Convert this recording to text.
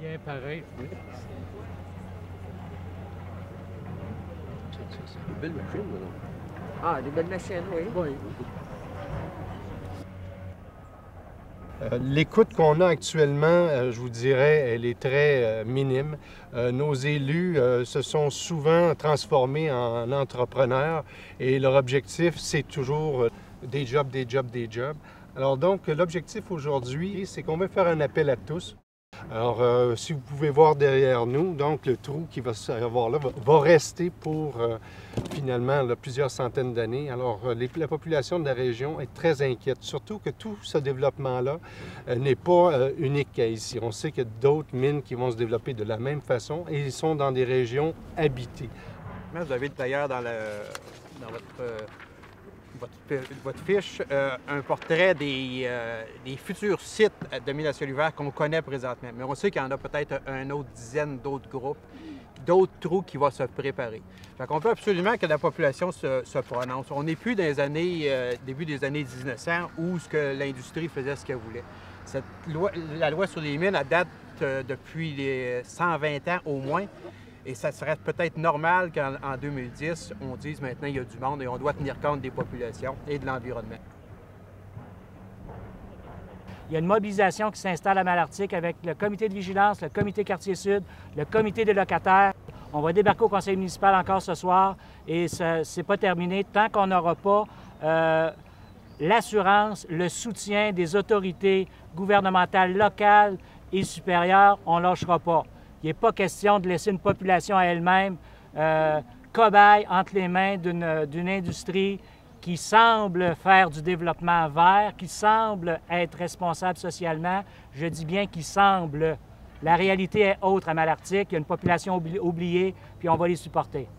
bien pareil. Oui. C'est une belle machine, madame. Ah, des belles machines, oui. Oui. L'écoute qu'on a actuellement, je vous dirais, elle est très minime. Nos élus se sont souvent transformés en entrepreneurs et leur objectif, c'est toujours des jobs, des jobs, des jobs. Alors donc, l'objectif aujourd'hui, c'est qu'on veut faire un appel à tous. Alors, si vous pouvez voir derrière nous, donc le trou qui va se avoir là va rester pour finalement là, plusieurs centaines d'années. Alors, la population de la région est très inquiète, surtout que tout ce développement-là n'est pas unique à ici. On sait qu'il y a d'autres mines qui vont se développer de la même façon et ils sont dans des régions habitées. Vous avez d'ailleurs dans votre fiche un portrait des futurs sites de mines à ciel ouvert qu'on connaît présentement. Mais on sait qu'il y en a peut-être une autre dizaine d'autres groupes, d'autres trous qui vont se préparer. Fait qu'on veut absolument que la population se prononce. On n'est plus dans les années, début des années 1900 où l'industrie faisait ce qu'elle voulait. La loi sur les mines, elle date depuis les 120 ans au moins. Et ça serait peut-être normal qu'en 2010, on dise maintenant il y a du monde et on doit tenir compte des populations et de l'environnement. Il y a une mobilisation qui s'installe à Malartic avec le comité de vigilance, le comité quartier sud, le comité des locataires. On va débarquer au conseil municipal encore ce soir et c'est pas terminé tant qu'on n'aura pas l'assurance, le soutien des autorités gouvernementales locales et supérieures, on ne lâchera pas. Il n'est pas question de laisser une population à elle-même cobaye entre les mains d'une industrie qui semble faire du développement vert, qui semble être responsable socialement. Je dis bien qui semble. La réalité est autre à Malartic. Il y a une population oubliée, puis on va les supporter.